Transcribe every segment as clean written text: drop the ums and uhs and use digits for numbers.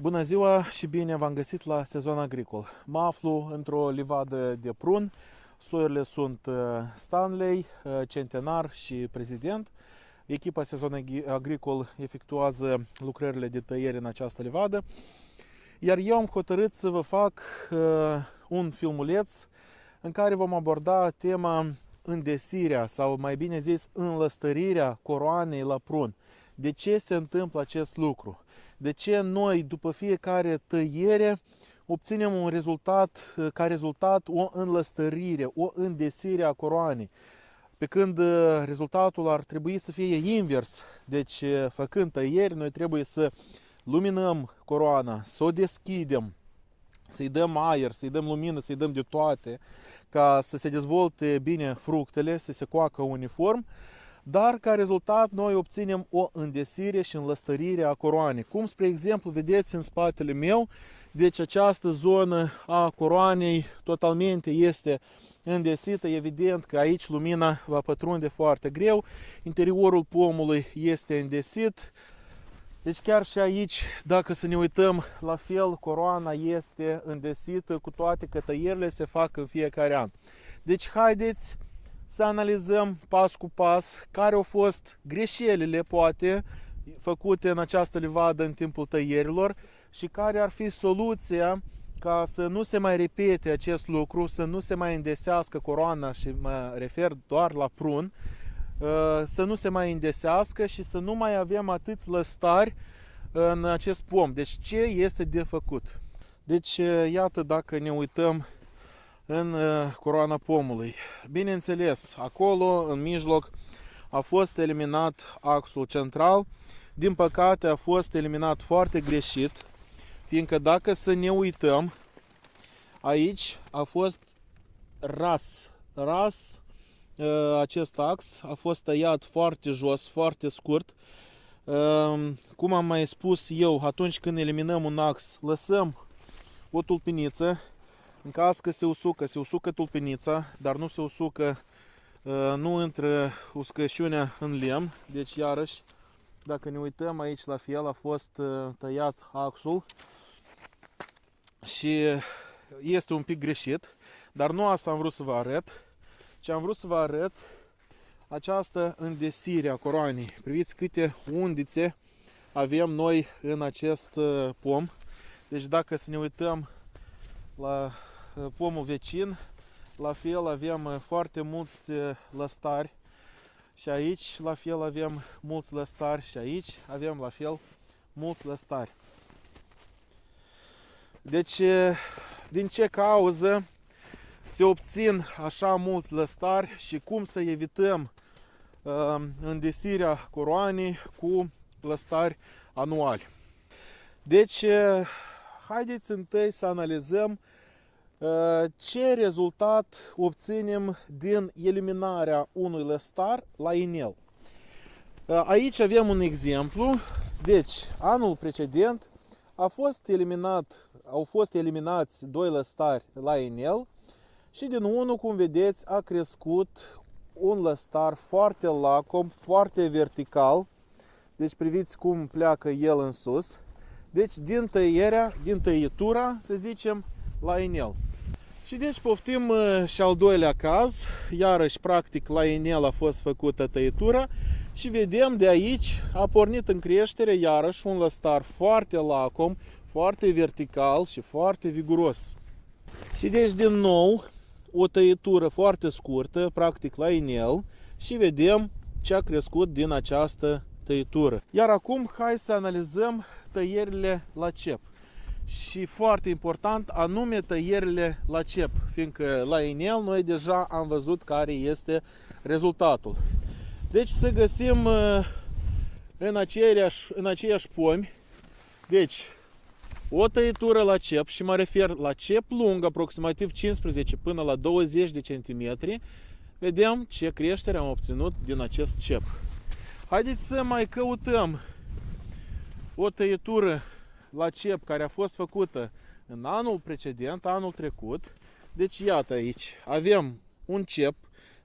Bună ziua și bine v-am găsit la Sezon Agricol. Mă aflu într-o livadă de prun. Soiurile sunt Stanley, Centenar și Prezident. Echipa Sezon Agricol efectuează lucrările de tăiere în această livadă. Iar eu am hotărât să vă fac un filmuleț în care vom aborda tema îndesirea sau mai bine zis înlăstărirea coroanei la prun. De ce se întâmplă acest lucru? De ce noi, după fiecare tăiere, obținem un rezultat, ca rezultat o înlăstărire, o îndesire a coroanei? Pe când rezultatul ar trebui să fie invers. Deci, făcând tăieri, noi trebuie să luminăm coroana, să o deschidem, să-i dăm aer, să-i dăm lumină, să-i dăm de toate, ca să se dezvolte bine fructele, să se coacă uniform, dar ca rezultat noi obținem o îndesire și înlăstărire a coroanei. Cum, spre exemplu, vedeți în spatele meu, deci această zonă a coroanei totalmente este îndesită. Evident că aici lumina va pătrunde foarte greu, interiorul pomului este îndesit. Deci chiar și aici, dacă să ne uităm, la fel, coroana este îndesită, cu toate că tăierile se fac în fiecare an. Deci haideți să analizăm pas cu pas care au fost greșelile, poate, făcute în această livadă în timpul tăierilor și care ar fi soluția ca să nu se mai repete acest lucru, să nu se mai îndesească coroana, și mă refer doar la prun, să nu se mai îndesească și să nu mai avem atâți lăstari în acest pom. Deci ce este de făcut? Deci iată, dacă ne uităm în coroana pomului. Bineînțeles, acolo, în mijloc, a fost eliminat axul central. Din păcate, a fost eliminat foarte greșit, fiindcă dacă să ne uităm, aici a fost ras acest ax, a fost tăiat foarte jos, foarte scurt. Cum am mai spus eu, atunci când eliminăm un ax, lăsăm o tulpiniță. În caz că se usucă tulpinița, dar nu se usucă, nu intră uscăciunea în lemn. Deci, iarăși, dacă ne uităm aici, la fel, a fost tăiat axul și este un pic greșit, dar nu asta am vrut să vă arăt, ci am vrut să vă arăt această îndesire a coroanei. Priviți câte undițe avem noi în acest pom. Deci dacă să ne uităm la pomul vecin, la fel avem foarte mulți lăstari și aici la fel avem mulți lăstari și aici avem la fel mulți lăstari. Deci, din ce cauză se obțin așa mulți lăstari și cum să evităm îndesirea coroanei cu lăstari anuali? Deci, haideți întâi să analizăm ce rezultat obținem din eliminarea unui lăstar la inel. Aici avem un exemplu. Deci, anul precedent au fost eliminați 2 lăstari la inel și din unul, cum vedeți, a crescut un lăstar foarte lacom, foarte vertical. Deci priviți cum pleacă el în sus. Deci din tăietura, să zicem, la inel. Și deci poftim și al doilea caz. Iarăși, practic, la inel a fost făcută tăietura și vedem de aici a pornit în creștere iarăși un lăstar foarte lacom, foarte vertical și foarte viguros. Și deci din nou o tăietură foarte scurtă, practic la inel, și vedem ce a crescut din această tăietură. Iar acum hai să analizăm tăierile la cep. Și foarte important, anume tăierile la cep, fiindcă la inel noi deja am văzut care este rezultatul. Deci să găsim în aceiași pomi, deci o tăietură la cep, și mă refer la cep lung, aproximativ 15 până la 20 de centimetri, vedem ce creștere am obținut din acest cep. Haideți să mai căutăm o tăietură la cep care a fost făcută în anul precedent, anul trecut. Deci iată aici, avem un cep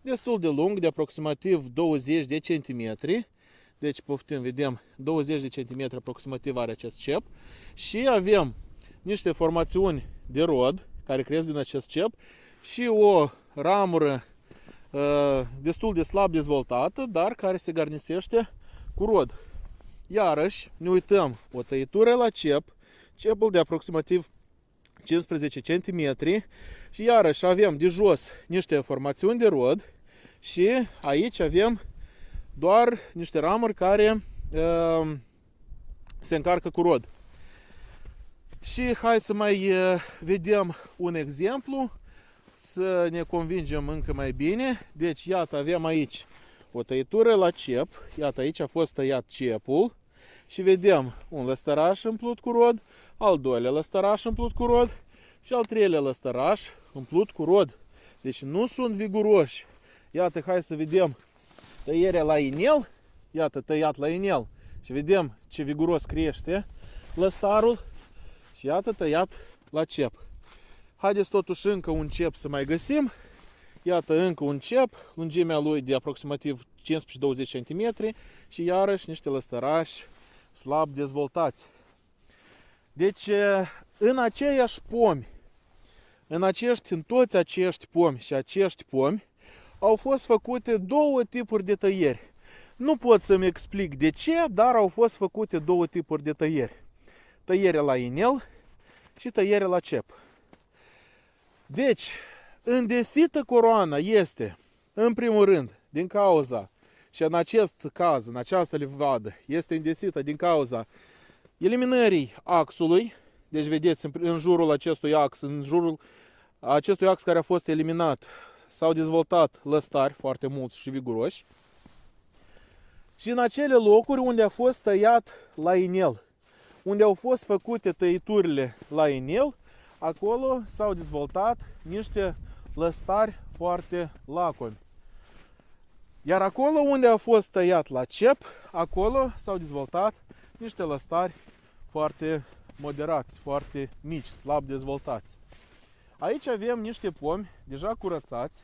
destul de lung, de aproximativ 20 de centimetri. Deci poftim, vedem 20 de centimetri aproximativ are acest cep și avem niște formațiuni de rod care cresc din acest cep și o ramură destul de slab dezvoltată, dar care se garnisește cu rod. Iarăși ne uităm o tăietură la cep, cepul de aproximativ 15 cm și iarăși avem de jos niște formațiuni de rod și aici avem doar niște ramuri care se încarcă cu rod. Și hai să mai vedem un exemplu să ne convingem încă mai bine. Deci iată, avem aici o tăietură la cep, iată aici a fost tăiat cepul și vedem un lăstăraș împlut cu rod, al doilea lăstăraș împlut cu rod și al treilea lăstăraș împlut cu rod. Deci nu sunt viguroși. Iată, hai să vedem tăierea la inel, iată tăiat la inel și vedem ce viguros crește lăstarul și iată tăiat la cep. Haideți totuși încă un cep să mai găsim. Iată încă un cep, lungimea lui de aproximativ 15-20 cm și iarăși niște lăstărași slab dezvoltați. Deci în aceiași pomi, în toți acești pomi și acești pomi au fost făcute două tipuri de tăieri. Nu pot să-mi explic de ce, dar au fost făcute două tipuri de tăieri. Tăierea la inel și tăierea la cep. Deci, îndesită coroana este, în primul rând, din cauza, și în acest caz, în această livadă, este îndesită din cauza eliminării axului. Deci, vedeți, în jurul acestui ax, care a fost eliminat, s-au dezvoltat lăstari foarte mulți și viguroși. Și în acele locuri unde a fost tăiat la inel, unde au fost făcute tăiturile la inel, acolo s-au dezvoltat niște lăstari foarte lacomi. Iar acolo unde a fost tăiat la cep, acolo s-au dezvoltat niște lăstari foarte moderați, foarte mici, slab dezvoltați. Aici avem niște pomi deja curățați.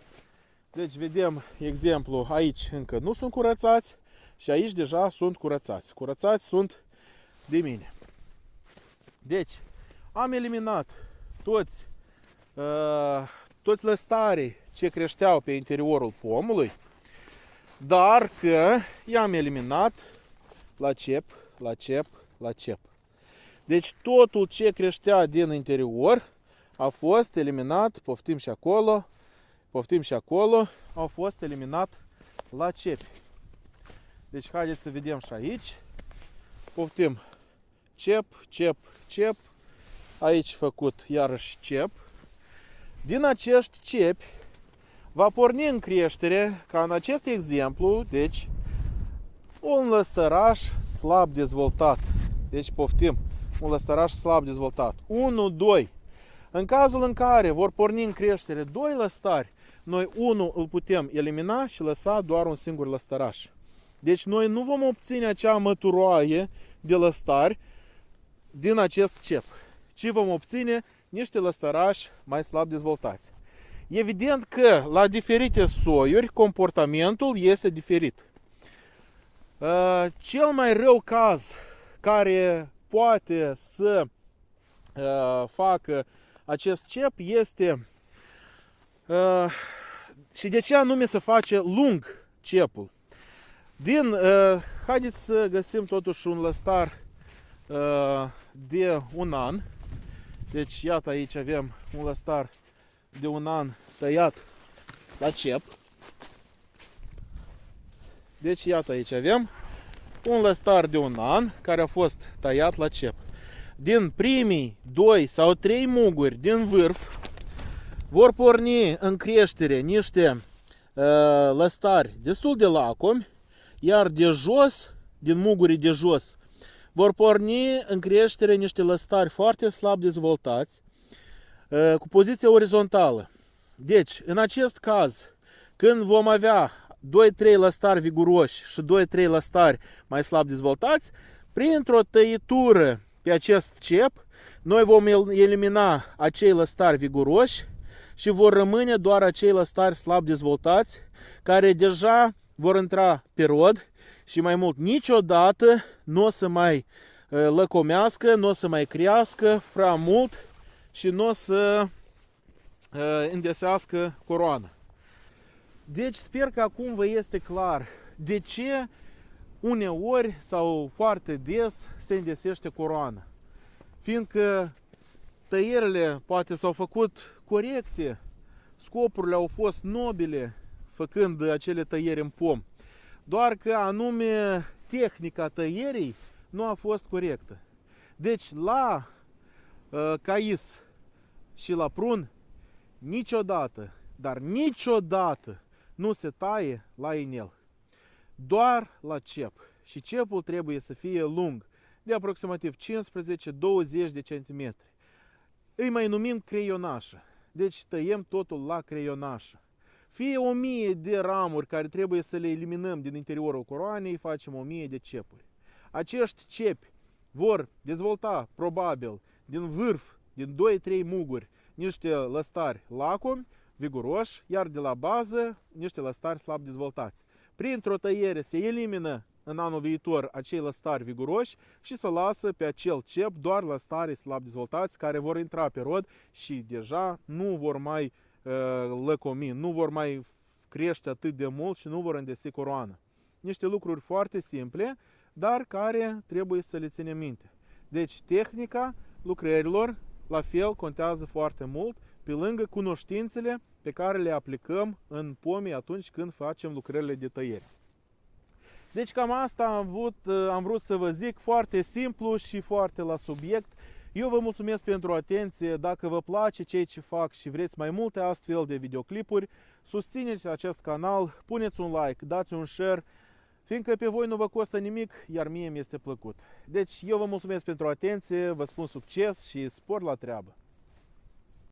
Deci vedem exemplu, aici încă nu sunt curățați și aici deja sunt curățați. Curățați sunt de mine. Deci am eliminat toți lăstarii ce creșteau pe interiorul pomului, dar că i-am eliminat la cep, la cep, la cep. Deci totul ce creștea din interior a fost eliminat, poftim și acolo, au fost eliminat la cepi. Deci haideți să vedem și aici. Poftim cep, cep, cep. Aici făcut iarăși cep. Din acești cepi va porni în creștere, ca în acest exemplu, deci un lăstăraș slab dezvoltat. Deci poftim, un lăstăraș slab dezvoltat. 1, 2. În cazul în care vor porni în creștere 2 lăstari, noi unul îl putem elimina și lăsa doar un singur lăstăraș. Deci noi nu vom obține acea măturoaie de lăstari din acest cep, ci vom obține niște lăstărași mai slab dezvoltați. Evident că la diferite soiuri comportamentul este diferit. Cel mai rău caz care poate să facă acest cep este și de ce anume se face lung cepul. Haideți să găsim totuși un lăstar de un an. Deci iată aici avem un lăstar de un an tăiat la cep. Deci iată aici avem un lăstar de un an care a fost tăiat la cep. Din primii 2 sau 3 muguri din vârf vor porni în creștere niște lăstari destul de lacomi, iar de jos, din mugurii de jos, vor porni în creștere niște lăstari foarte slab dezvoltați, cu poziție orizontală. Deci, în acest caz, când vom avea 2-3 lăstari viguroși și 2-3 lăstari mai slab dezvoltați, printr-o tăitură pe acest cep, noi vom elimina acei lăstari viguroși și vor rămâne doar acei lăstari slab dezvoltați, care deja vor intra pe rod Și mai mult, niciodată nu o să mai lăcomească, nu o să mai crească prea mult și nu o să îndesească coroana. Deci sper că acum vă este clar de ce uneori sau foarte des se îndesește coroana. Fiindcă tăierile poate s-au făcut corecte, scopurile au fost nobile făcând acele tăieri în pom. Doar că anume tehnica tăierii nu a fost corectă. Deci la cais și la prun niciodată, dar niciodată nu se taie la inel. Doar la cep. Și cepul trebuie să fie lung, de aproximativ 15-20 de centimetri. Îi mai numim creionașă. Deci tăiem totul la creionașă. Fie 1000 de ramuri care trebuie să le eliminăm din interiorul coroanei, facem 1000 de cepuri. Acești cepi vor dezvolta probabil din vârf, din 2-3 muguri, niște lăstari lacomi, viguroși, iar de la bază niște lăstari slab dezvoltați. Printr-o tăiere se elimină în anul viitor acei lăstari viguroși și se lasă pe acel cep doar lăstari slab dezvoltați care vor intra pe rod și deja nu vor mai lăcomi, nu vor mai crește atât de mult și nu vor îndesi coroana. Niște lucruri foarte simple, dar care trebuie să le ținem minte. Deci tehnica lucrărilor la fel contează foarte mult, pe lângă cunoștințele pe care le aplicăm în pomii atunci când facem lucrările de tăiere. Deci cam asta am vrut să vă zic, foarte simplu și foarte la subiect. Eu vă mulțumesc pentru atenție. Dacă vă place ceea ce fac și vreți mai multe astfel de videoclipuri, susțineți acest canal, puneți un like, dați un share, fiindcă pe voi nu vă costă nimic, iar mie mi este plăcut. Deci eu vă mulțumesc pentru atenție, vă spun succes și spor la treabă!